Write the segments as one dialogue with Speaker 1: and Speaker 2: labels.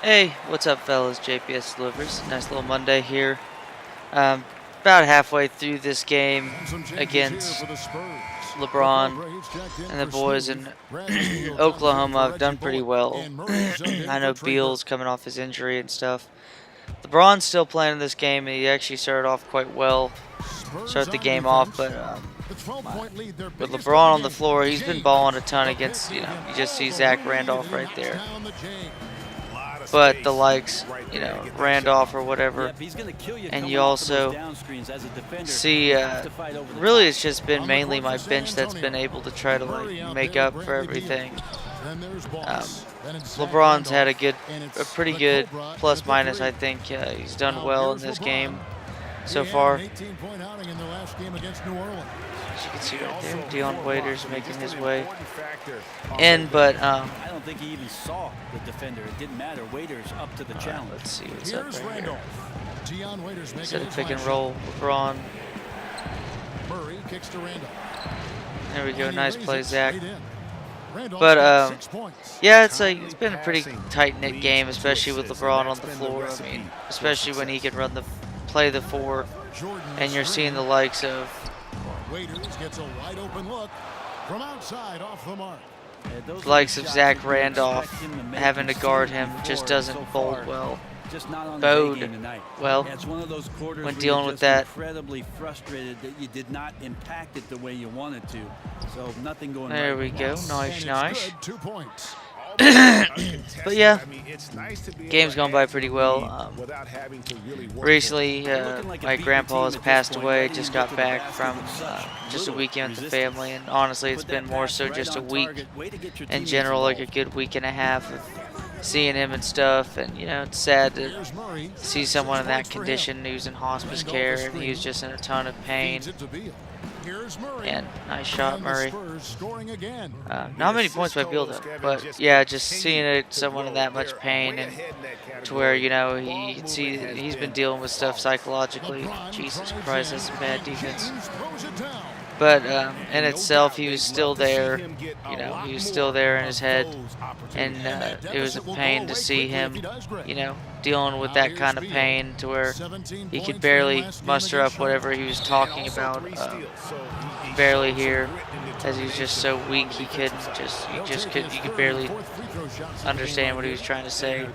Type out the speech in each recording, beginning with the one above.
Speaker 1: Hey, what's up, fellas? JPS delivers. Nice little Monday here. Um, about halfway through this game against LeBron and the boys in Oklahoma. I've done pretty well. I know Beal's coming off his injury and stuff. LeBron's still playing in this game, and he actually started off quite well. Start the game off, but with LeBron on the floor, he's been balling a ton against. You just see Zach Randolph right there. But the likes, Randolph or whatever, and you also see, really it's just been mainly my bench that's been able to try to make up for everything. LeBron's had a pretty good plus minus, I think. He's done well in this game so far. As you can see right there, Dion Waiters making his way in, but
Speaker 2: I don't think he even saw the defender. It didn't matter. Waiters up to the challenge.
Speaker 1: Let's see what's up right here. Instead of pick and roll, LeBron. There we go. Nice play, Zach. But yeah, it's been a pretty tight-knit game, especially with LeBron on the floor. I mean, especially when he can play the four, and you're seeing the likes of Zach Randolph having to guard him just doesn't bode well. When dealing with that.
Speaker 2: Incredibly frustrated that you did not impact it the way you wanted to. So nothing going.
Speaker 1: There we go. Nice.
Speaker 3: 2 points.
Speaker 1: But yeah, game's gone by pretty well. Recently, my grandpa has passed away. Just got back from just a weekend with the family, and honestly, it's been more so just a week in general, like a good week and a half of seeing him and stuff. And it's sad to see someone in that condition who's in hospice care, and he was just in a ton of pain. And nice shot, Murray. Not many points by Beal, though. But yeah, just seeing someone in that much pain, and to where you can see he's been dealing with stuff psychologically. Jesus Christ, that's some bad defense. But in itself, he was still there. He was still there in his head, and it was a pain to see him, dealing with that kind of pain to where he could barely muster up whatever he was talking about. Barely hear, as he was just so weak he couldn't you could barely understand what he was trying to say.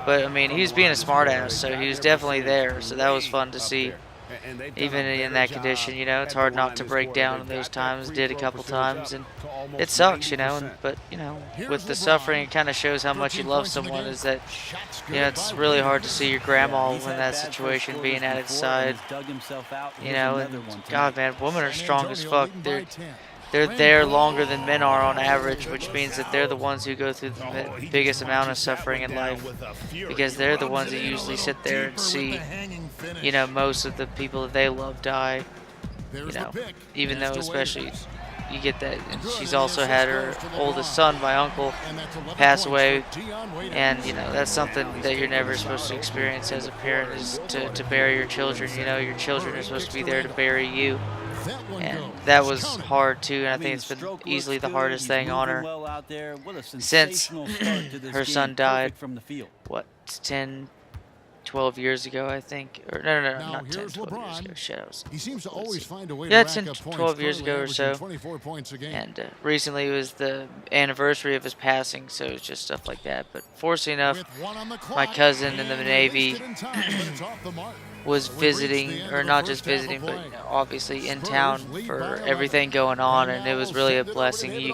Speaker 1: But I mean, he was being a smartass, so he was definitely there. So that was fun to see. Even in that condition, it's hard not to break down in those times. Did a couple times, and it sucks, but with the suffering, it kind of shows how much you love someone. Is that, it's really hard to see your grandma in that situation, being at its side. And God, man, women are strong as fuck. They're there longer than men are on average, which means that they're the ones who go through the biggest amount of suffering in life, because they're the ones that usually sit there and see, most of the people that they love die, even though especially you get that. And she's also had her oldest son, my uncle, pass away, and that's something that you're never supposed to experience as a parent, is to bury your children. Your children are supposed to be there to bury you. And that was hard too, and I think it's been easily the hardest thing on her since her son died, what, 10, 12 years ago, I think. Or no, not 10, 12 years ago. Shit,
Speaker 3: he seems to always find a way
Speaker 1: yeah,
Speaker 3: to
Speaker 1: 10, 12 years ago or so. And recently was the anniversary of his passing, so it's just stuff like that. But fortunately enough, my cousin in the Navy was visiting, or not just visiting, but obviously in town for everything going on, and it was really a blessing. I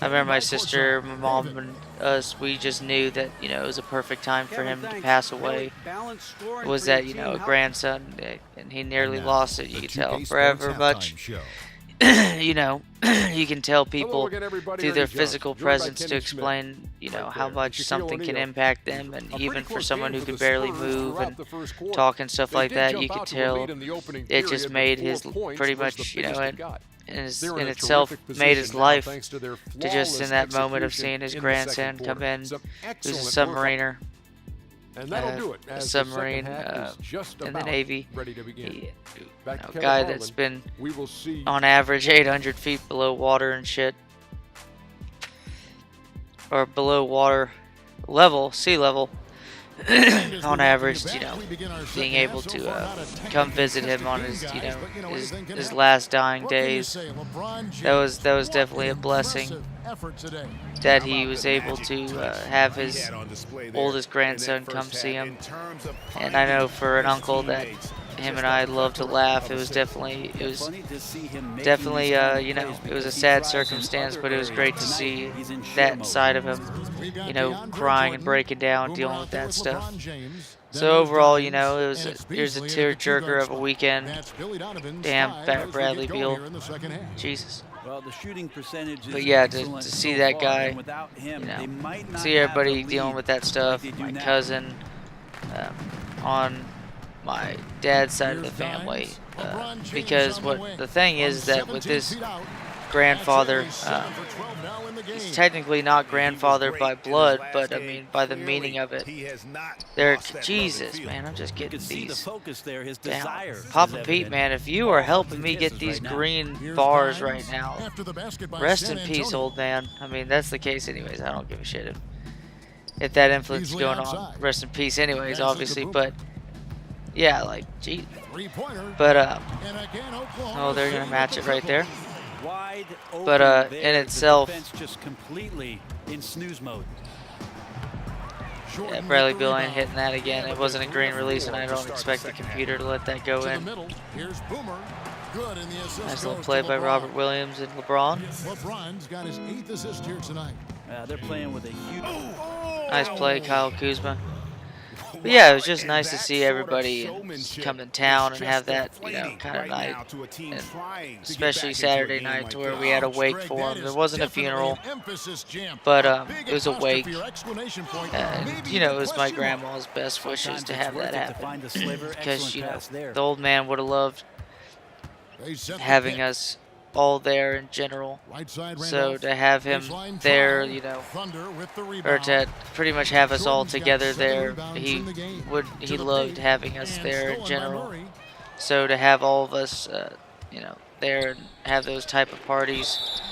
Speaker 1: remember my sister, my mom, and us, we just knew that it was a perfect time for him to pass away. It was that a grandson, and he nearly lost it. You could tell forever much. You can tell people through their physical presence to explain, how much something can impact them, and even for someone who could barely move and talk and stuff like that, you could tell it just made his pretty much, in itself made his life to just in that moment of seeing his grandson come in, who's a submariner. A submarine in the Navy. A guy that's been on average 800 feet below water and shit, or below water level, sea level, on average, being able to come visit him on his, his last dying days. That was definitely a blessing that he was able to have his oldest grandson come see him. And I know for an uncle that him and I love to laugh. It was definitely, it was a sad circumstance, but it was great to see that side of him, crying and breaking down, dealing with that stuff. So overall, it was here's a tearjerker of a weekend. Damn, Bradley Beal, Jesus. But yeah, to see that guy, see everybody dealing with that stuff. My cousin, on my dad's side of the family, because what the thing is that with this grandfather, he's technically not grandfather by blood, but I mean by the meaning of it. Jesus, man, I'm just getting these down. Papa Pete, man, if you are helping me get these green bars right now, rest in peace, old man. I mean, that's the case anyways. I don't give a shit if that influence is going on. Rest in peace anyways, obviously, but yeah, like, gee. But, oh, they're going to match it right there. But, in itself,
Speaker 2: just completely in snooze mode.
Speaker 1: yeah, Bradley Beal ain't hitting that again. It wasn't a green release, and I don't expect the computer to let that go in. Nice little play by Robert Williams and LeBron.
Speaker 3: LeBron's got his 8th assist here tonight.
Speaker 2: They're playing with a huge...
Speaker 1: Nice play, Kyle Kuzma. But yeah, it was just nice to see everybody come in town and have that, kind of night. And especially Saturday night, to where we had a wake for him. There wasn't a funeral, but it was a wake. And, it was my grandma's best wishes to have that happen. Because, the old man would have loved having us all there in general. So to have him there, or to pretty much have us all together there, he loved having us there in general. So to have all of us, there and have those type of parties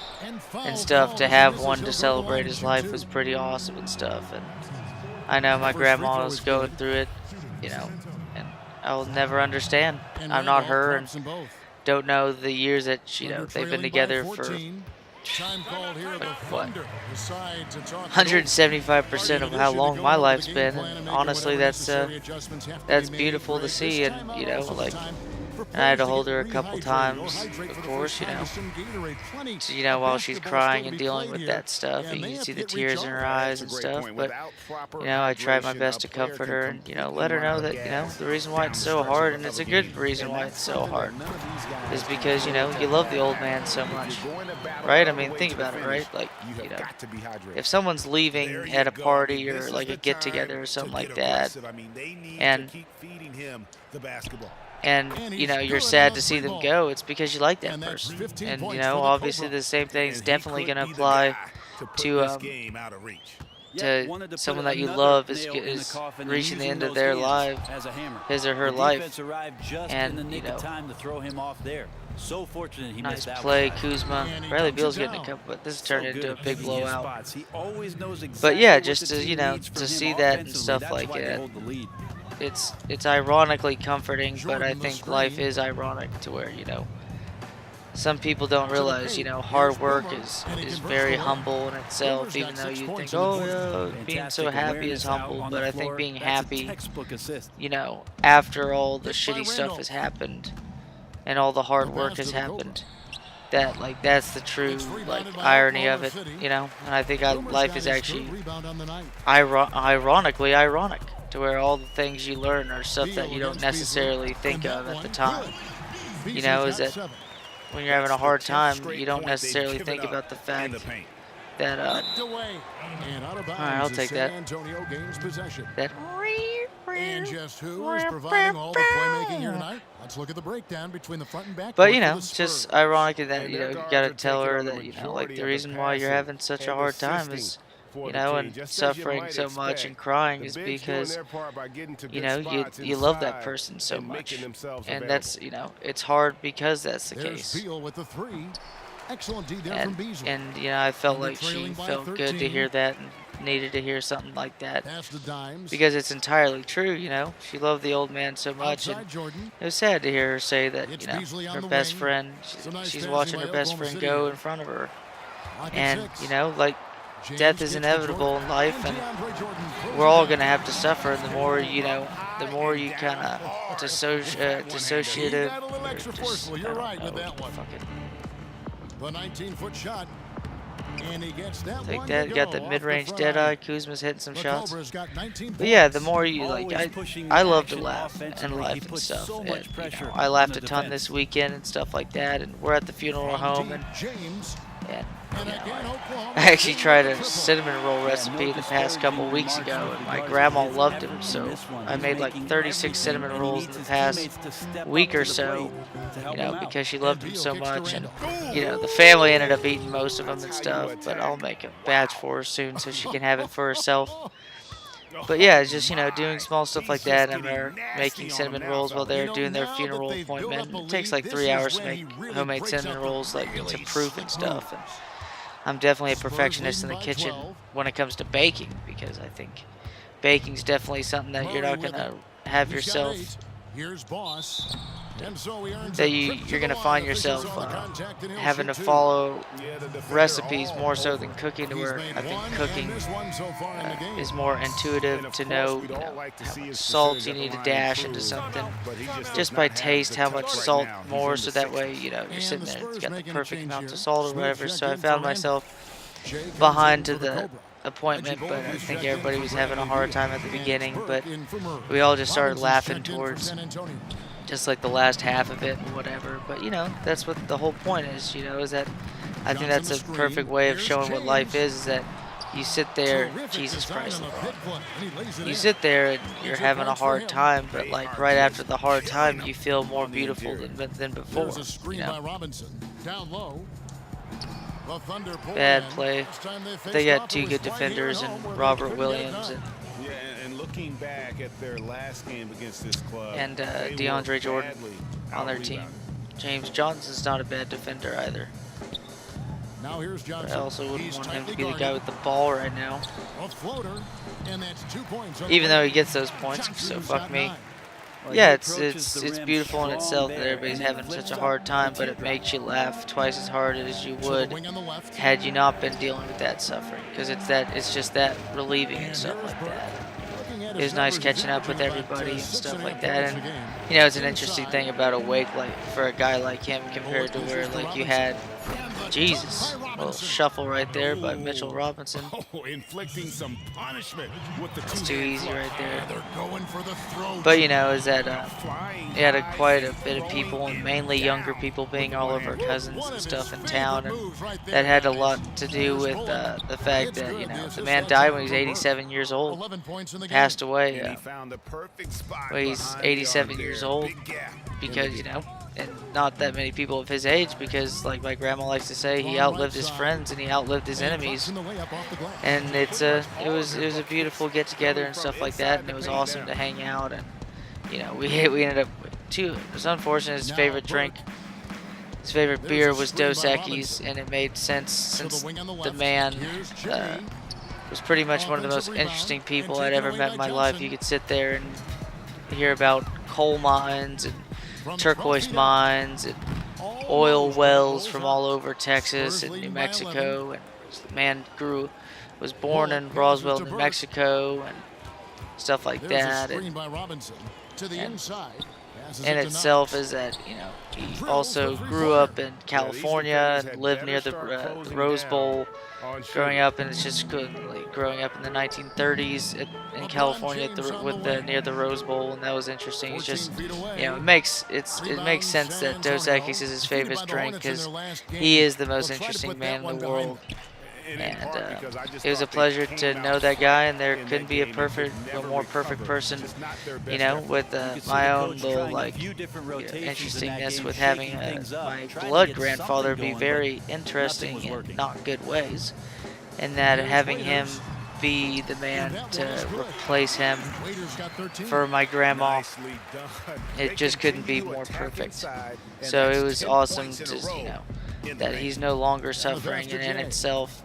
Speaker 1: and stuff, to have one to celebrate his life was pretty awesome and stuff. And I know my grandma was going through it, and I'll never understand. I'm not her, and don't know the years that they've been together for, what, 175% of how long my life's been. And honestly, that's beautiful to see. And like, and I had to hold her a couple times, of course, while she's crying and dealing with that stuff. And you can see the tears in her eyes and stuff. But, I tried my best to comfort her and, let her know that, the reason why it's so hard, and it's a good reason why it's so hard, is because, you love the old man so much, right? I mean, think about it, right? Like, if someone's leaving at a party or like a get-together or something like that, and you're sad to see them go, it's because you like that person. And obviously the same thing is definitely going to apply to someone that you love is reaching the end of their life, his or her life. And nice play, Kuzma. Bradley Beal's getting a couple, but this turned into a big blowout. But yeah, just to to see that and stuff like that, it's ironically comforting. But I think life is ironic to where some people don't realize hard work is very humble in itself. Even though you think, oh yeah, being so happy is humble, but I think being happy, after all the shitty stuff has happened and all the hard work has happened, that's the true irony of it, And I think life is actually ironically ironic, to where all the things you learn are stuff that you don't necessarily think of at the time. Is that when you're having a hard time, you don't necessarily think about the fact that alright, I'll take that.
Speaker 3: And just who is providing all the playmaking here tonight? Let's look at the breakdown between the front and back.
Speaker 1: But it's just ironic that you gotta tell her that like the reason why you're having such a hard time is and suffering so much and crying is because you love that person so much, and that's it's hard because that's the case. And I felt like she felt good to hear that, needed to hear something like that
Speaker 3: Pass to Dimes.
Speaker 1: because it's entirely true. You know, she loved the old man so much, and
Speaker 3: Outside Jordan.
Speaker 1: it was sad to hear her say that,
Speaker 3: It's
Speaker 1: you know,
Speaker 3: Beasley on
Speaker 1: her
Speaker 3: the
Speaker 1: best
Speaker 3: wing.
Speaker 1: friend,
Speaker 3: It's a nice
Speaker 1: she's
Speaker 3: passing
Speaker 1: watching
Speaker 3: by
Speaker 1: her best
Speaker 3: Oklahoma
Speaker 1: friend
Speaker 3: City
Speaker 1: go
Speaker 3: here.
Speaker 1: in front of her.
Speaker 3: Lock at
Speaker 1: And,
Speaker 3: 6.
Speaker 1: you know, like,
Speaker 3: James
Speaker 1: death is
Speaker 3: gets to
Speaker 1: inevitable
Speaker 3: Jordan.
Speaker 1: in life,
Speaker 3: And
Speaker 1: and
Speaker 3: DeAndre Jordan
Speaker 1: we're all
Speaker 3: closes
Speaker 1: going to
Speaker 3: it
Speaker 1: have to suffer. And the more, you know, the more you kind of
Speaker 3: He
Speaker 1: dissociative.
Speaker 3: got a little extra forceful. You're right with that one.
Speaker 1: Fucking
Speaker 3: The 19-foot shot. And he gets that
Speaker 1: take
Speaker 3: one
Speaker 1: that.
Speaker 3: to
Speaker 1: Got
Speaker 3: go
Speaker 1: the
Speaker 3: off
Speaker 1: mid-range
Speaker 3: front
Speaker 1: dead
Speaker 3: iron.
Speaker 1: eye. Kuzma's hitting some
Speaker 3: The
Speaker 1: shots.
Speaker 3: Cobras got 19
Speaker 1: But yeah, the
Speaker 3: points.
Speaker 1: more you like,
Speaker 2: Always pushing
Speaker 1: I love to
Speaker 2: action
Speaker 1: laugh and
Speaker 2: offensively.
Speaker 1: laugh
Speaker 2: He
Speaker 1: and
Speaker 2: puts
Speaker 1: stuff.
Speaker 2: so
Speaker 1: And,
Speaker 2: much
Speaker 1: you
Speaker 2: pressure
Speaker 1: know, I
Speaker 2: on
Speaker 1: laughed
Speaker 2: the
Speaker 1: a ton
Speaker 2: defense.
Speaker 1: this weekend and stuff like that. And we're at the funeral home, and
Speaker 3: James.
Speaker 1: you know,
Speaker 3: Again, Oklahoma
Speaker 1: I actually
Speaker 3: City
Speaker 1: tried
Speaker 3: with
Speaker 1: a
Speaker 3: triple.
Speaker 1: cinnamon roll recipe the past couple weeks ago, and my grandma loved them, so I made like 36 cinnamon rolls in the past week or so, you know, because she loved them so much. And, you know, the family ended up eating most of them and stuff, but I'll make a batch for her soon so she can have it for herself. But yeah, it's just, you know, doing small stuff like that, and they're making cinnamon rolls while they're doing their funeral appointment. It takes like 3 hours to make homemade cinnamon rolls, like to proof and stuff. And I'm definitely a perfectionist in the kitchen when it comes to baking, because I think baking's definitely something that you're not gonna have yourself.
Speaker 3: Here's Boss. And so he earns
Speaker 1: That
Speaker 3: a trip to
Speaker 1: you're
Speaker 3: the
Speaker 1: gonna
Speaker 3: line.
Speaker 1: find
Speaker 3: Officials
Speaker 1: yourself
Speaker 3: on the contact, and he'll
Speaker 1: having to
Speaker 3: shoot two.
Speaker 1: follow
Speaker 3: Yeah, the defender
Speaker 1: recipes
Speaker 3: all
Speaker 1: more so
Speaker 3: over.
Speaker 1: than cooking, to
Speaker 3: He's
Speaker 1: where
Speaker 3: made
Speaker 1: I think
Speaker 3: one
Speaker 1: cooking
Speaker 3: and missed one so far in the game.
Speaker 1: is more
Speaker 4: And
Speaker 1: intuitive
Speaker 4: of
Speaker 1: to
Speaker 4: course,
Speaker 1: know,
Speaker 4: we'd
Speaker 1: you
Speaker 4: all
Speaker 1: know,
Speaker 4: like to
Speaker 1: how
Speaker 4: see
Speaker 1: much
Speaker 4: his
Speaker 1: salt you
Speaker 4: percentage
Speaker 1: need to
Speaker 4: of the line
Speaker 1: dash into
Speaker 4: improve,
Speaker 1: something,
Speaker 4: but he
Speaker 1: just
Speaker 4: does
Speaker 1: by
Speaker 4: not have
Speaker 1: taste
Speaker 4: the
Speaker 1: how
Speaker 4: touch
Speaker 1: much
Speaker 4: right
Speaker 1: salt
Speaker 4: now. He's
Speaker 1: more,
Speaker 4: in
Speaker 1: so
Speaker 4: the
Speaker 1: that way,
Speaker 4: 60s.
Speaker 1: you know, you're
Speaker 3: And
Speaker 1: sitting
Speaker 3: the
Speaker 1: there,
Speaker 3: Spurs
Speaker 1: it's got the
Speaker 3: making a
Speaker 1: perfect
Speaker 3: change
Speaker 1: amount of
Speaker 3: here.
Speaker 1: salt or
Speaker 3: Smith
Speaker 1: whatever.
Speaker 3: checked
Speaker 1: So I
Speaker 3: in
Speaker 1: found
Speaker 3: for
Speaker 1: myself
Speaker 3: Jay comes
Speaker 1: behind
Speaker 3: in
Speaker 1: to
Speaker 3: for the
Speaker 1: the
Speaker 3: Cobra.
Speaker 1: appointment, but I think everybody was having a hard time at the beginning, but
Speaker 3: And Burke
Speaker 1: we all just started
Speaker 3: Robinson's
Speaker 1: laughing
Speaker 3: checked in for
Speaker 1: towards
Speaker 3: San Antonio.
Speaker 1: just like the last half of it and whatever. But, you know, that's what the whole point is, you know, is that I think that's a perfect way of showing what life is that you sit there, Jesus Christ, you sit there and you're having a hard time, but like right after the hard time, you feel more beautiful than before,
Speaker 3: There's a screen
Speaker 1: you
Speaker 3: by
Speaker 1: know.
Speaker 3: Robinson. Down low. The Thunder pull
Speaker 1: Bad
Speaker 3: in.
Speaker 1: play.
Speaker 3: This time they
Speaker 1: They
Speaker 3: faced
Speaker 1: got
Speaker 3: off,
Speaker 1: two
Speaker 3: it was
Speaker 1: good
Speaker 3: right here at
Speaker 1: defenders
Speaker 3: home
Speaker 1: and
Speaker 3: where they
Speaker 1: Robert
Speaker 3: couldn't get it
Speaker 1: Williams
Speaker 3: done.
Speaker 4: Yeah, and looking back at their last game against this club,
Speaker 1: and
Speaker 4: they
Speaker 1: DeAndre
Speaker 4: were
Speaker 1: Jordan
Speaker 4: badly
Speaker 1: on their team.
Speaker 4: out-rebounded.
Speaker 1: James Johnson's not a bad defender either.
Speaker 3: Now here's
Speaker 1: But
Speaker 3: Johnson.
Speaker 1: I also wouldn't
Speaker 3: He's
Speaker 1: want him to
Speaker 3: tightly
Speaker 1: be the guy
Speaker 3: guarded.
Speaker 1: with the ball right now,
Speaker 3: A floater, and that's 2 points. on the
Speaker 1: even though
Speaker 3: way.
Speaker 1: he gets those points, so
Speaker 3: Johnson's
Speaker 1: fuck
Speaker 3: got
Speaker 1: me.
Speaker 3: 9.
Speaker 2: Well,
Speaker 1: Yeah,
Speaker 2: he
Speaker 1: it's
Speaker 2: approaches the rim
Speaker 1: beautiful in
Speaker 2: strong
Speaker 1: itself that
Speaker 2: there,
Speaker 1: everybody's
Speaker 2: and
Speaker 1: having
Speaker 2: flips
Speaker 1: such a
Speaker 2: up
Speaker 1: hard
Speaker 2: the
Speaker 1: time, but it
Speaker 2: teardrop.
Speaker 1: makes you laugh twice as hard as you
Speaker 3: To the
Speaker 1: would
Speaker 3: wing on the left.
Speaker 1: had you not been dealing with that suffering, because it's just that relieving and stuff like that. It was nice catching up with everybody and stuff like that, and you know, it's an interesting thing about a wake, like for a guy like him compared to where like you had Jesus, a little shuffle right there by Mitchell Robinson.
Speaker 4: Oh, inflicting some punishment with the
Speaker 1: It's too easy right there.
Speaker 3: They're going for the throw.
Speaker 1: But you know, is that
Speaker 4: flying
Speaker 1: he had
Speaker 4: high,
Speaker 1: quite a bit of people, and mainly younger people, being all of our cousins and stuff in town, and that had a lot to do with the fact that, you know, the man died when he was 87 years old,
Speaker 3: 11 points in the game.
Speaker 1: passed away.
Speaker 4: and he found the perfect spot
Speaker 1: Well, he's
Speaker 4: behind
Speaker 1: 87
Speaker 4: the
Speaker 1: years
Speaker 4: arc
Speaker 1: old.
Speaker 4: there. Big gap.
Speaker 1: Because, you know, and not that many people of his age, because like my grandma likes to say, he outlived his friends and he outlived his enemies. And it was a beautiful get together and stuff like that, and it was awesome to hang out. And you know, we ended up it was unfortunate, his favorite drink, his favorite beer was Dos Equis, and it made sense since the man was pretty much one of the most interesting people I'd ever met in my life. You could sit there and hear about coal mines and turquoise mines and oil wells from all over Texas and New Mexico, and the man was born in Roswell, New Mexico, and stuff like that. And in itself is that, you know, he also grew up in California and lived near the Rose Bowl growing up, and it's just good, like growing up in the 1930s in California near the Rose Bowl, and that was interesting. It's just, you know, it makes sense that Dos Equis is his favorite drink, because he is the most interesting man in the world. And it was a pleasure to know that guy, and there couldn't be a more perfect person, you know, with my own little like interestingness with having my blood grandfather be very interesting in not good ways, and that having him be the man to replace him for my grandma, it just couldn't be more perfect. So it was awesome to, you know, that he's no longer suffering, and in itself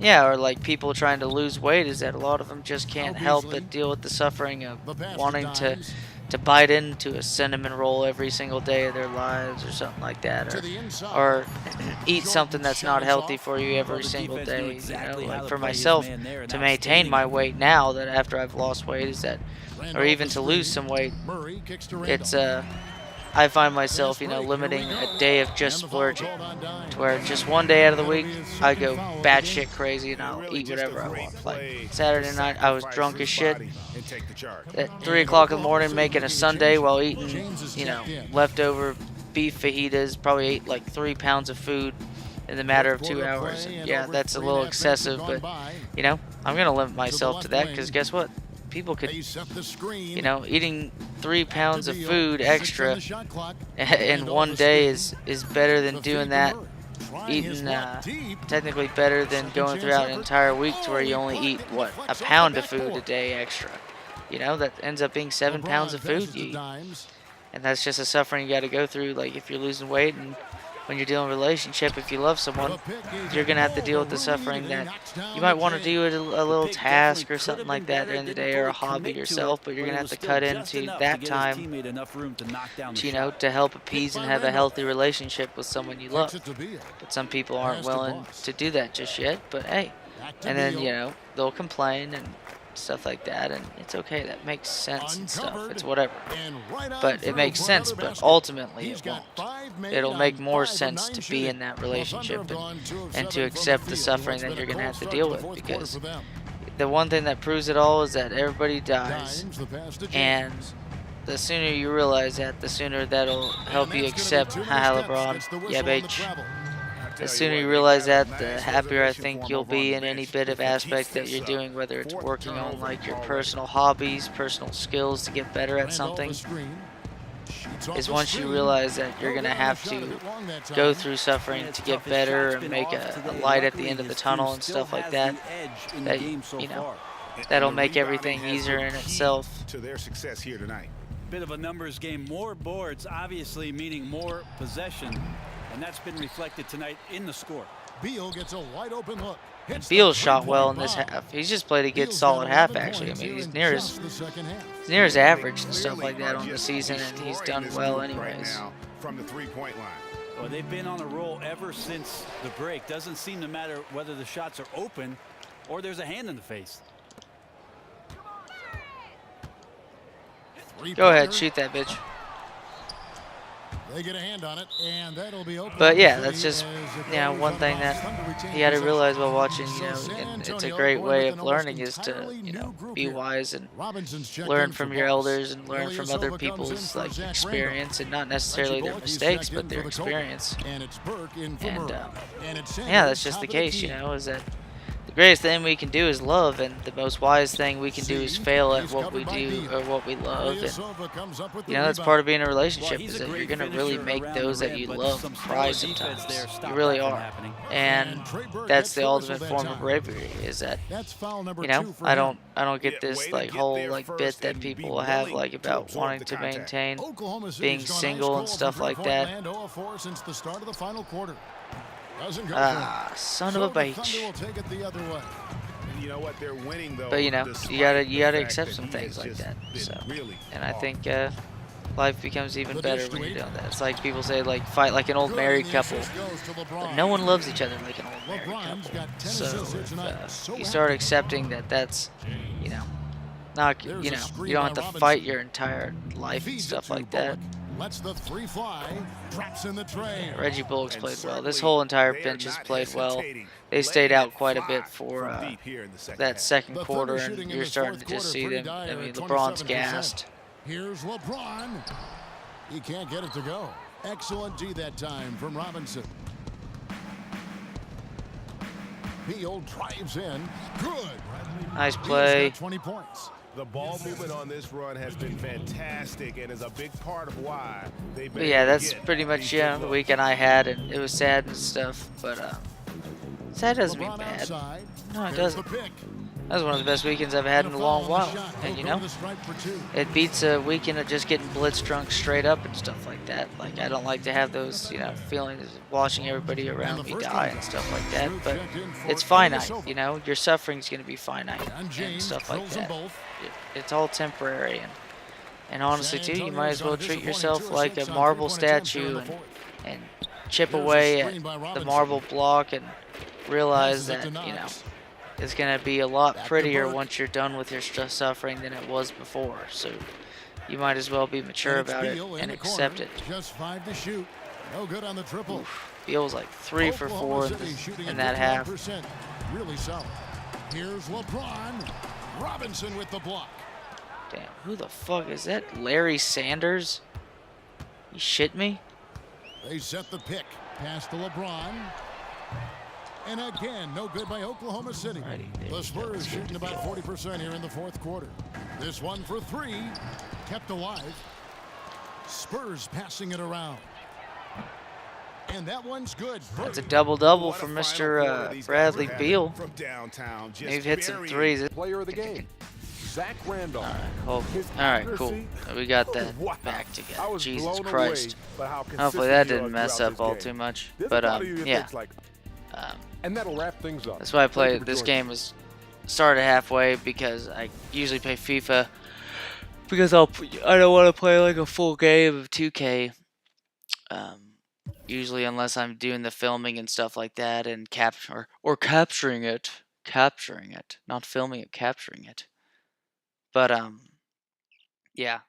Speaker 1: Yeah, or like people trying to lose weight, is that a lot of them just can't help but deal with the suffering of wanting to bite into a cinnamon roll every single day of their lives or something like that, or eat something that's not healthy for you every single day. You know, like for myself, to maintain my weight now that after I've lost weight is that, or even to lose some weight, it's I find myself, you know, limiting a day of just splurging, to where just one day out of the week I go batshit crazy and I'll eat whatever I want. Like Saturday night, I was drunk as shit at 3 o'clock in the morning, making a sundae while eating, you know, leftover beef fajitas. Probably ate like 3 pounds of food in the matter of 2 hours. And yeah, that's a little excessive, but you know, I'm gonna limit myself to that because guess what? People could, you know, eating 3 pounds of food extra in one day is better than doing that. Eating technically better than going throughout an entire week to where you only eat what, a pound of food a day extra. You know, that ends up being 7 pounds of food you eat, and that's just a suffering you got to go through. Like if you're losing weight and when you're dealing with a relationship, if you love someone, you're going to have to deal with the suffering that you might want to do a little task or something like that during the day, or a hobby yourself, but you're going to have to cut into that time to, you know, to help appease and have a healthy relationship with someone you love. But some people aren't willing to do that just yet, but hey, and then, you know, they'll complain and stuff like that, and it's okay. That makes sense and stuff. It's whatever. But it makes sense, but ultimately it won't. It'll make more sense to be in that relationship and to accept the suffering that you're going to have to deal with, because the one thing that proves it all is that everybody dies, and the sooner you realize that, the sooner that'll help you accept, haha, Lebron, yeah, bitch. The sooner you realize that, the happier I think you'll be in any bit of aspect that you're doing, whether it's working on like your personal hobbies, personal skills to get better at something. Is once you realize that you're going to have to go through suffering to get better and make a light at the end of the tunnel and stuff like that, that, you know, that'll make everything easier in itself.
Speaker 4: To their success here tonight.
Speaker 2: Bit of a numbers game. More boards, obviously, meaning more possession. And that's been reflected tonight in the score.
Speaker 3: Beal gets a wide open look.
Speaker 1: Beal shot well in this half. He's just played a good solid half, actually. I mean, he's near his average and stuff like that on the season, and he's done well anyways.
Speaker 4: From the three-point line.
Speaker 2: Well, they've been on a roll ever since the break. Doesn't seem to matter whether the shots are open or there's a hand in the face.
Speaker 1: Go ahead, shoot that bitch.
Speaker 3: They get a hand on it, and that'll be open.
Speaker 1: But yeah, that's just, you know, one thing that you got to realize while watching, you know, and it's a great way of learning is to, you know, be wise and learn from your elders and learn from other people's like experience, and not necessarily their mistakes, but their experience. And yeah, that's just the case, you know, is that the greatest thing we can do is love, and the most wise thing we can do is fail at what we do or what we love. And you know, that's part of being in a relationship, is that you're gonna really make those that you love cry sometimes. You really are, and that's the ultimate form of bravery. Is that, you know, I don't get this like whole like bit that people have like about wanting to maintain being single and stuff like that. Son of a bitch.
Speaker 4: You know what, they're winning though.
Speaker 1: But you know, you gotta accept some things like that. So, and I think life becomes even better when you're doing that. It's like people say, like, fight like an old married couple, but no one loves each other like an old married couple. So if you start accepting that that's, you know, not, you know, you don't have to fight your entire life and stuff like that.
Speaker 3: Lets the three fly, traps in the tray.
Speaker 1: Reggie Bullock's played well. This whole entire bench has played well. They stayed out quite a bit for that second quarter, and you're starting to just see them. I mean, LeBron's gassed.
Speaker 3: Here's LeBron. He can't get it to go. Excellent D that time from Robinson. Beal drives in. Good.
Speaker 1: Nice play.
Speaker 3: 20 points.
Speaker 4: The ball movement on this run has been fantastic and is a big part of why they've been.
Speaker 1: But yeah, that's pretty much the weekend I had, and it was sad and stuff. But sad doesn't mean bad. No, it doesn't. That was one of the best weekends I've had in a long while. And you know, it beats a weekend of just getting blitz drunk straight up and stuff like that. Like, I don't like to have those, you know, feelings of watching everybody around me die and stuff like that. But it's finite, you know, your suffering's going to be finite and stuff like that. It's all temporary. And honestly, too, you might as well treat yourself like a marble statue and chip away at the marble block and realize that, you know, it's going to be a lot prettier once you're done with your suffering than it was before. So you might as well be mature about it and accept it.
Speaker 3: Just 5 to shoot. No good on the triple.
Speaker 1: Feels like 3 for 4 in that half.
Speaker 3: Really solid. Here's LeBron. Robinson with the block.
Speaker 1: Damn, who the fuck is that? Larry Sanders? You shit me?
Speaker 3: They set the pick. Pass to LeBron. And again, no good by Oklahoma City. The Spurs shooting about 40% here in the fourth quarter. This one for 3. Kept alive. Spurs passing it around. And that one's good.
Speaker 1: That's a double-double for Mr. Bradley Beal. They've hit some threes.
Speaker 5: Player of the game. Zach Randolph.
Speaker 1: All right, cool. We got that back together. Jesus Christ. Hopefully that didn't mess up all too much. But yeah.
Speaker 5: And that'll wrap things up.
Speaker 1: That's why I play this game is started halfway, because I usually play FIFA because I don't want to play like a full game of 2K. Usually, unless I'm doing the filming and stuff like that and capturing it, not filming it, capturing it. But yeah,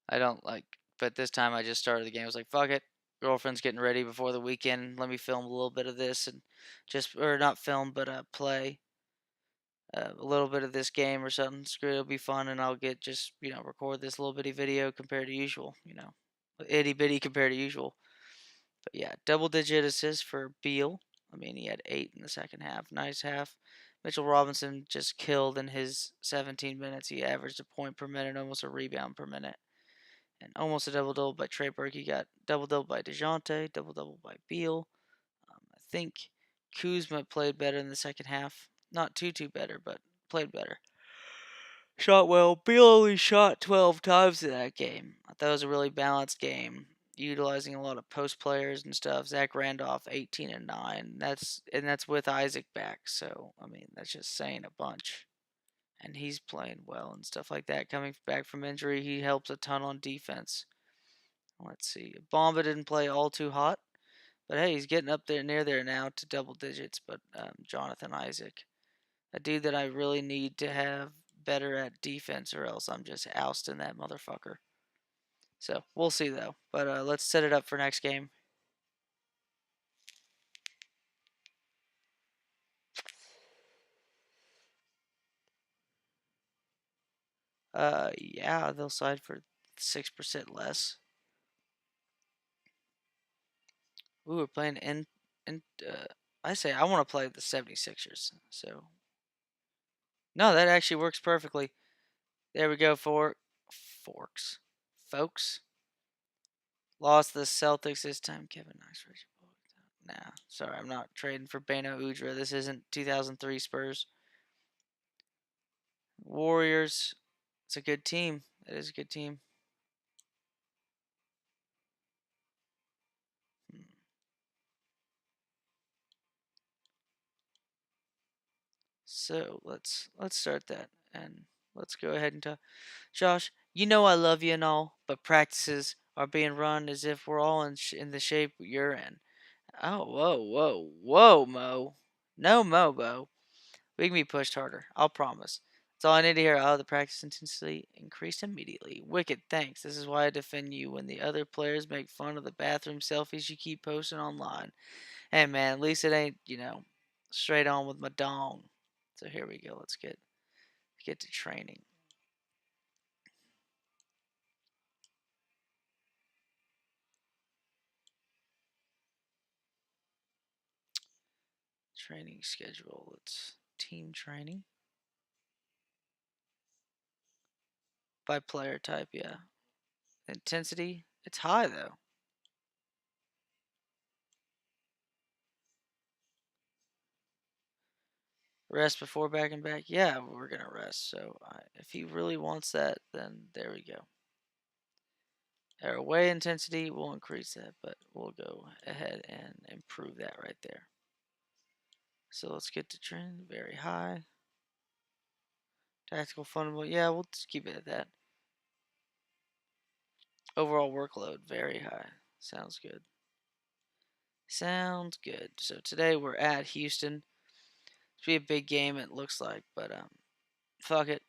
Speaker 1: I don't like. But this time I just started the game. I was like, fuck it. Girlfriend's getting ready before the weekend. Let me film a little bit of this and not film, but play a little bit of this game or something. Screw it, it'll be fun, and I'll just record this little bitty video compared to usual. Itty bitty compared to usual. But yeah, double-digit assists for Beal. I mean, he had 8 in the second half. Nice half. Mitchell Robinson just killed in his 17 minutes. He averaged a point per minute, almost a rebound per minute. And almost a double-double by Trey Burke. He got double-double by DeJounte, double-double by Beal. I think Kuzma played better in the second half. Not too better, but played better. Shot well. Beal only shot 12 times in that game. I thought it was a really balanced game, utilizing a lot of post players and stuff. Zach Randolph, 18 and 9. That's with Isaac back. So, I mean, that's just saying a bunch. And he's playing well and stuff like that. Coming back from injury, he helps a ton on defense. Let's see. Bomba didn't play all too hot. But hey, he's getting up there near there now to double digits. But Jonathan Isaac, a dude that I really need to have better at defense, or else I'm just ousting that motherfucker. So we'll see though. But let's set it up for next game. Yeah, they'll side for 6% less. Ooh, we're playing I say I want to play the 76ers. So no, that actually works perfectly. There we go. Folks. Lost the Celtics this time. Kevin Knox. Nah, sorry, I'm not trading for Beno Udrih. This isn't 2003 Spurs. Warriors. It's a good team. It is a good team. So let's start that, and let's go ahead and talk. Josh, you know I love you and all, but practices are being run as if we're all in the shape you're in. Oh, whoa, Mo. No, Mo. We can be pushed harder. I'll promise. That's all I need to hear. The practice intensity increased immediately. Wicked, thanks. This is why I defend you when the other players make fun of the bathroom selfies you keep posting online. Hey, man, at least it ain't, straight on with my dong. So here we go. Let's get to training. Training schedule. It's team training. By player type, yeah. Intensity, it's high though. Rest before back and back. Yeah, we're going to rest. So if he really wants that, then there we go. Our away intensity will increase that, but we'll go ahead and improve that right there. So let's get the trend very high. Tactical fundamental. Yeah, we'll just keep it at that. Overall workload, very high. Sounds good. Sounds good. So today we're at Houston. It's be a big game, it looks like, but fuck it.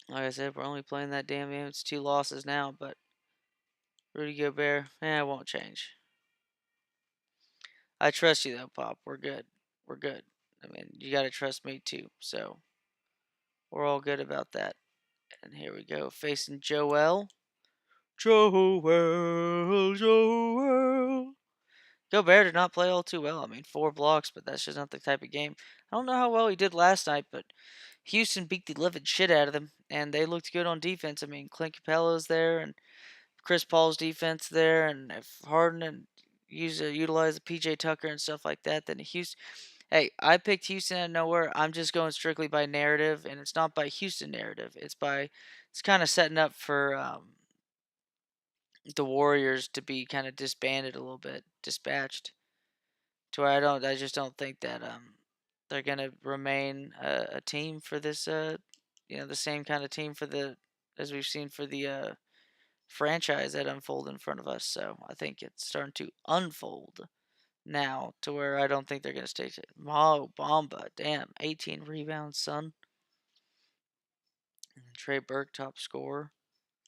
Speaker 1: Like I said, we're only playing that damn game. It's 2 losses now, but Rudy Gobert, it won't change. I trust you though, Pop. We're good. We're good. I mean, you gotta trust me too. So we're all good about that. And here we go, facing Joel. Joel. Gobert did not play all too well. I mean, 4 blocks, but that's just not the type of game. I don't know how well he did last night, but Houston beat the living shit out of them, and they looked good on defense. I mean, Clint Capella's there, and Chris Paul's defense there, and if Harden and utilize the PJ Tucker and stuff like that, then Houston. Hey, I picked Houston out of nowhere. I'm just going strictly by narrative, and it's not by Houston narrative. It's kind of setting up for the Warriors to be kind of disbanded a little bit, dispatched, to where I just don't think that they're gonna remain a team for this the same kind of team as we've seen for the franchise that unfold in front of us. So I think it's starting to unfold now to where I don't think they're gonna stay. Mo Bamba, damn, 18 rebounds, son. And Trey Burke, top scorer.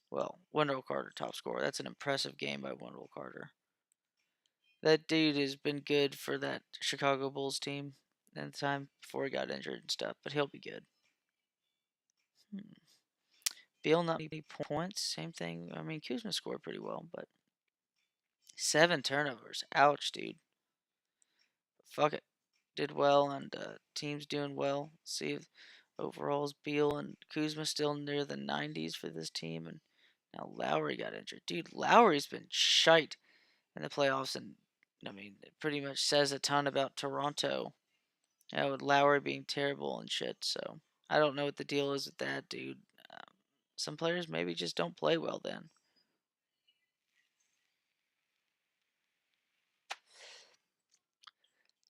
Speaker 1: Well, Wendell Carter, top scorer. That's an impressive game by Wendell Carter. That dude has been good for that Chicago Bulls team in the time before he got injured and stuff, but he'll be good. Beal not many points, same thing. I mean, Kuzma scored pretty well, but 7 turnovers. Ouch, dude. Fuck it. Did well, and team's doing well. See if overalls Beal and Kuzma still near the 90s for this team, and now Lowry got injured. Dude, Lowry's been shite in the playoffs, and I mean, it pretty much says a ton about Toronto. With Lowry being terrible and shit, so I don't know what the deal is with that, dude. Some players maybe just don't play well then.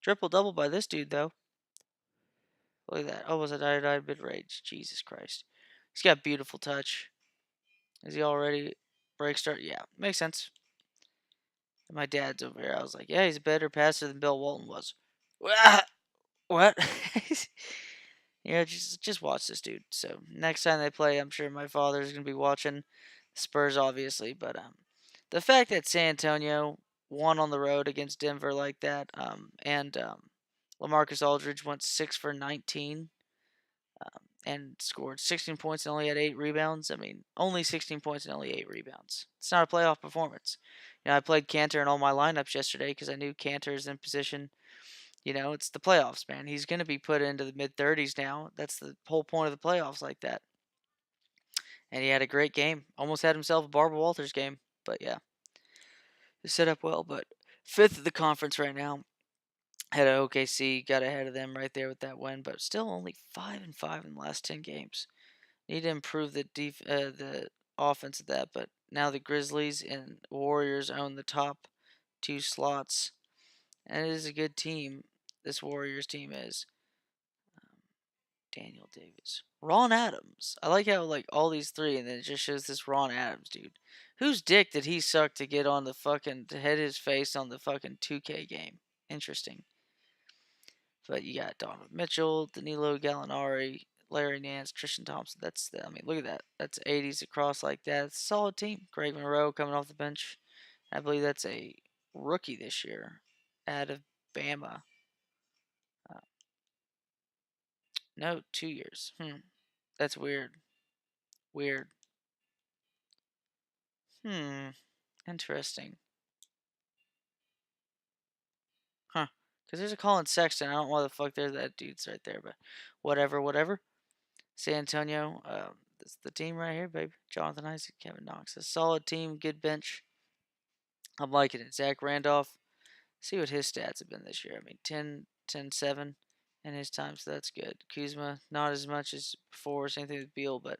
Speaker 1: Triple-double by this dude, though. Look at that. Oh, was it iodide mid-range? Jesus Christ. He's got beautiful touch. Is he already break start? Yeah, makes sense. My dad's over here. I was like, yeah, he's a better passer than Bill Walton was. What? Yeah, just watch this dude. So next time they play, I'm sure my father's gonna be watching the Spurs, obviously. But the fact that San Antonio won on the road against Denver like that, and LaMarcus Aldridge went 6 for 19, and scored 16 points and only had 8 rebounds. I mean, only 16 points and only 8 rebounds. It's not a playoff performance. I played Cantor in all my lineups yesterday because I knew Cantor is in position. It's the playoffs, man. He's going to be put into the mid-30s now. That's the whole point of the playoffs like that. And he had a great game. Almost had himself a Barbara Walters game. But, yeah. He set up well. But 5th of the conference right now. Had an OKC. Got ahead of them right there with that win. But still only 5-5 in the last 10 games. Need to improve the offense of that. But now the Grizzlies and Warriors own the top 2 slots. And it is a good team. This Warriors team is. Daniel Davis. Ron Adams. I like how all these 3 and then it just shows this Ron Adams dude. Whose dick did he suck to get on to hit his face on the fucking 2K game? Interesting. But you got Donovan Mitchell, Danilo Gallinari, Larry Nance, Tristan Thompson. Look at that. That's 80s across like that. It's a solid team. Greg Monroe coming off the bench. I believe that's a rookie this year out of Bama. No, 2 years. That's weird. Weird. Interesting. Huh. Because there's a Colin Sexton. I don't know why the fuck there's that dude's right there, but whatever. San Antonio, that's the team right here, baby. Jonathan Isaac, Kevin Knox. A solid team, good bench. I'm liking it. Zach Randolph. See what his stats have been this year. I mean, 10, 7. in his time, so that's good. Kuzma, not as much as before, same thing with Beal, but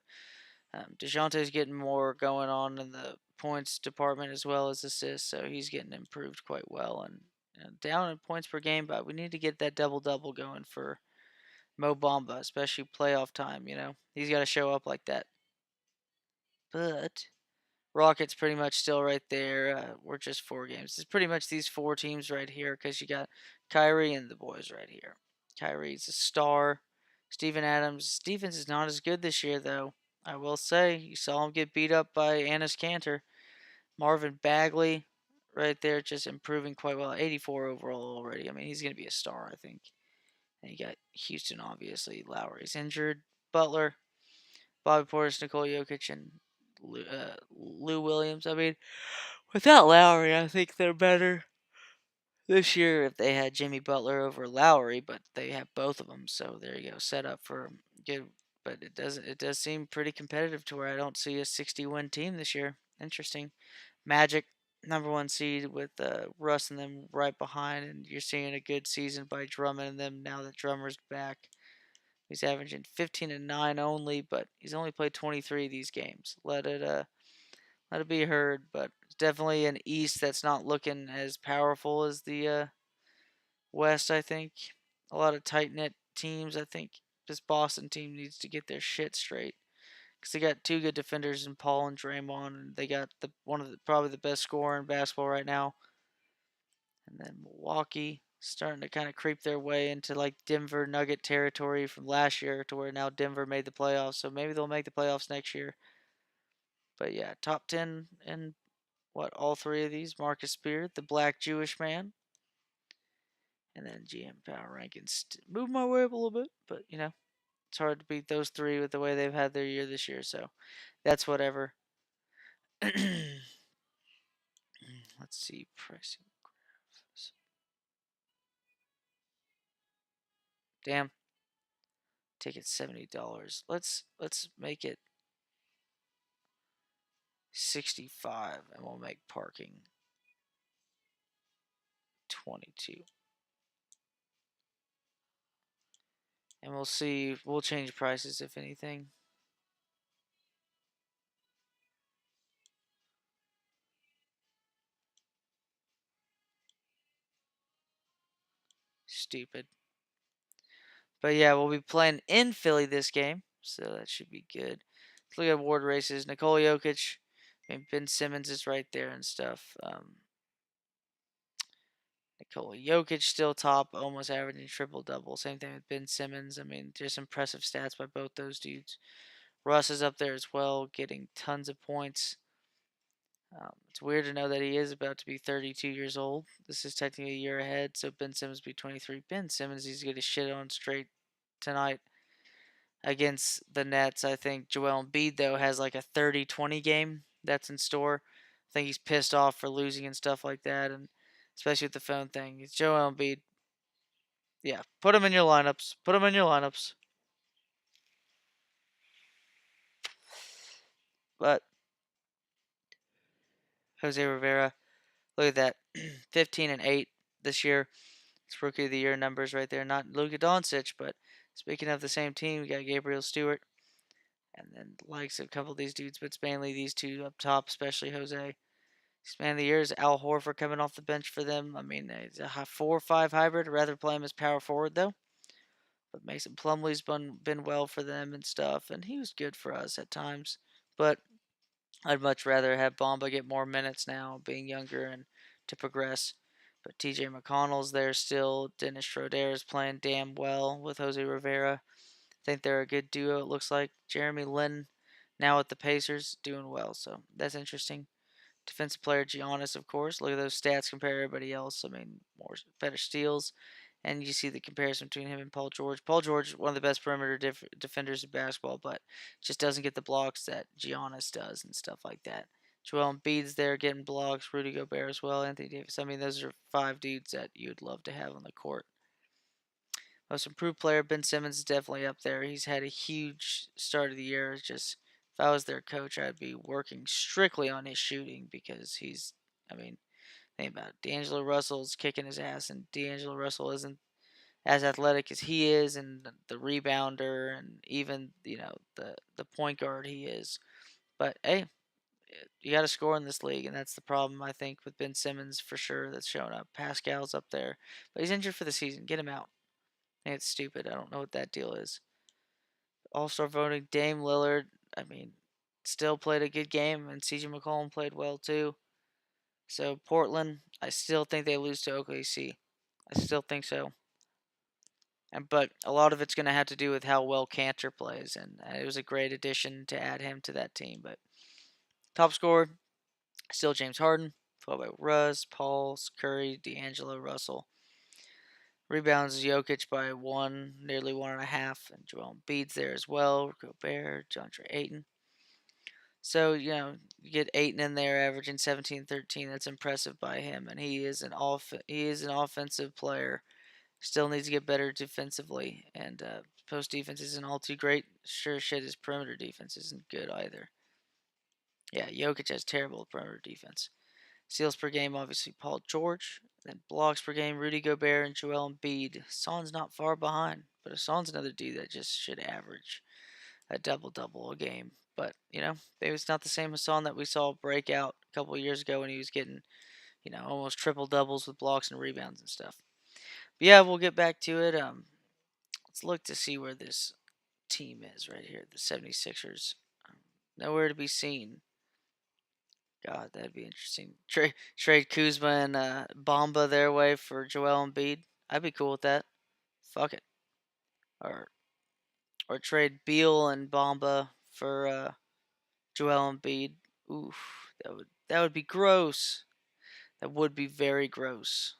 Speaker 1: DeJounte's getting more going on in the points department as well as assists, so he's getting improved quite well. And down in points per game, but we need to get that double-double going for Mo Bamba, especially playoff time, He's got to show up like that. But Rockets pretty much still right there. We're just 4 games. It's pretty much these 4 teams right here because you got Kyrie and the boys right here. Kyrie's a star. Steven Adams' defense is not as good this year, though. I will say, you saw him get beat up by Anis Cantor. Marvin Bagley right there just improving quite well. 84 overall already. I mean, he's going to be a star, I think. And you got Houston, obviously. Lowry's injured. Butler, Bobby Portis, Nikola Jokic, and Lou Williams. I mean, without Lowry, I think they're better this year if they had Jimmy Butler over Lowry, but they have both of them. So there you go, set up for good. But it doesn't. It does seem pretty competitive to where I don't see a 60-win team this year. Interesting. Magic, #1 seed with Russ and them right behind, and you're seeing a good season by Drummond and them now that Drummer's back. He's averaging 15 and 9 only, but he's only played 23 of these games. Let it be heard, but it's definitely an East that's not looking as powerful as the West, I think. A lot of tight-knit teams. I think this Boston team needs to get their shit straight because they got 2 good defenders in Paul and Draymond, and they got probably the best scorer in basketball right now. And then Milwaukee starting to kind of creep their way into like Denver Nugget territory from last year to where now Denver made the playoffs. So maybe they'll make the playoffs next year. But yeah, top 10 in all 3 of these. Marcus Spear, the black Jewish man. And then GM Power Rankings. Move my way up a little bit, but it's hard to beat those 3 with the way they've had their year this year. So that's whatever. Let's see pricing graphs. Damn. Ticket $70. Let's make it 65 and we'll make parking 22. And we'll see, we'll change prices if anything. Stupid. But yeah, we'll be playing in Philly this game, so that should be good. Let's look at award races. Nikola Jokic, Ben Simmons is right there and stuff. Nikola Jokic still top, almost averaging triple-double. Same thing with Ben Simmons. I mean, just impressive stats by both those dudes. Russ is up there as well, getting tons of points. It's weird to know that he is about to be 32 years old. This is technically a year ahead, so Ben Simmons will be 23. Ben Simmons, he's going to shit on straight tonight against the Nets. I think Joel Embiid, though, has like a 30-20 game that's in store. I think he's pissed off for losing and stuff like that, and especially with the phone thing. It's Joel Embiid. Yeah, put him in your lineups. Put him in your lineups. But Jose Rivera, look at that. 15 and 8 this year. It's Rookie of the Year numbers right there. Not Luka Doncic, but speaking of the same team, we got Gabriel Stewart. And then likes a couple of these dudes, but it's mainly these 2 up top, especially Jose. Man of the Year is Al Horford coming off the bench for them. I mean, it's a 4-5 hybrid. I'd rather play him as power forward, though. But Mason Plumlee's been well for them and stuff, and he was good for us at times. But I'd much rather have Bamba get more minutes now, being younger and to progress. But TJ McConnell's there still. Dennis Schroeder is playing damn well with Jose Rivera. I think they're a good duo, it looks like. Jeremy Lin, now with the Pacers, doing well. So that's interesting. Defensive player Giannis, of course. Look at those stats compared to everybody else. I mean, better steals. And you see the comparison between him and Paul George. Paul George, one of the best perimeter defenders in basketball, but just doesn't get the blocks that Giannis does and stuff like that. Joel Embiid's there getting blocks. Rudy Gobert as well. Anthony Davis. I mean, those are 5 dudes that you'd love to have on the court. Most improved player, Ben Simmons, is definitely up there. He's had a huge start of the year. It's just, if I was their coach, I'd be working strictly on his shooting because he's, I mean, think about it. D'Angelo Russell's kicking his ass, and D'Angelo Russell isn't as athletic as he is, and the rebounder, and even the point guard he is. But hey, you got to score in this league, and that's the problem I think with Ben Simmons for sure. That's showing up. Pascal's up there, but he's injured for the season. Get him out. I think it's stupid. I don't know what that deal is. All-star voting, Dame Lillard. I mean, still played a good game, and CJ McCollum played well too. So Portland, I still think they lose to OKC. I still think so. But a lot of it's going to have to do with how well Cantor plays, and it was a great addition to add him to that team. But top scorer, still James Harden, followed by Russ, Paul, Curry, D'Angelo, Russell. Rebounds Jokic by 1, nearly 1.5, and Joel Embiid's there as well. Gobert, DeAndre Ayton. So, you get Ayton in there averaging 17, 13. That's impressive by him, and he is an offensive player. Still needs to get better defensively, and post defense isn't all too great. Sure shit, his perimeter defense isn't good either. Yeah, Jokic has terrible perimeter defense. Steals per game, obviously Paul George. Then blocks per game, Rudy Gobert and Joel Embiid. Hassan's not far behind, but Hassan's another dude that just should average a double-double a game. But, maybe it's not the same Hassan that we saw break out a couple of years ago when he was getting, almost triple-doubles with blocks and rebounds and stuff. But yeah, we'll get back to it. Let's look to see where this team is right here, the 76ers. Nowhere to be seen. God, that'd be interesting. Trade Kuzma and Bamba their way for Joel Embiid. I'd be cool with that. Fuck it. Or trade Beal and Bamba for Joel Embiid. Oof, that would be gross. That would be very gross.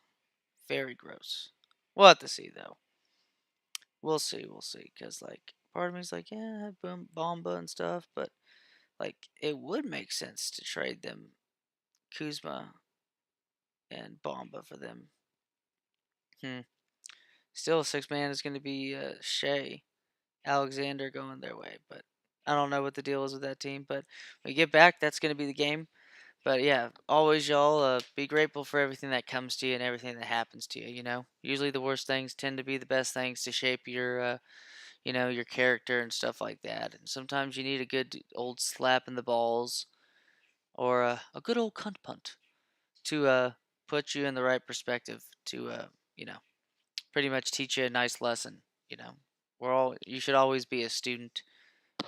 Speaker 1: Very gross. We'll have to see though. We'll see. Cause part of me's like, yeah, Bamba and stuff, but it would make sense to trade them, Kuzma and Bamba for them. Still, a 6-man is going to be Shea Alexander going their way, but I don't know what the deal is with that team. But when we get back, that's going to be the game. But yeah, always y'all be grateful for everything that comes to you and everything that happens to you. Usually the worst things tend to be the best things to shape your your character and stuff like that. And sometimes you need a good old slap in the balls or a good old cunt punt to put you in the right perspective to pretty much teach you a nice lesson. You should always be a student,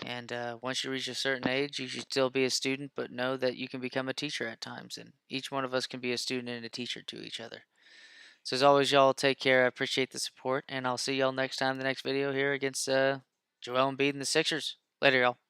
Speaker 1: and once you reach a certain age, you should still be a student, but know that you can become a teacher at times, and each one of us can be a student and a teacher to each other. So as always, y'all take care. I appreciate the support, and I'll see y'all next time, the next video here against Joel Embiid and the Sixers. Later, y'all.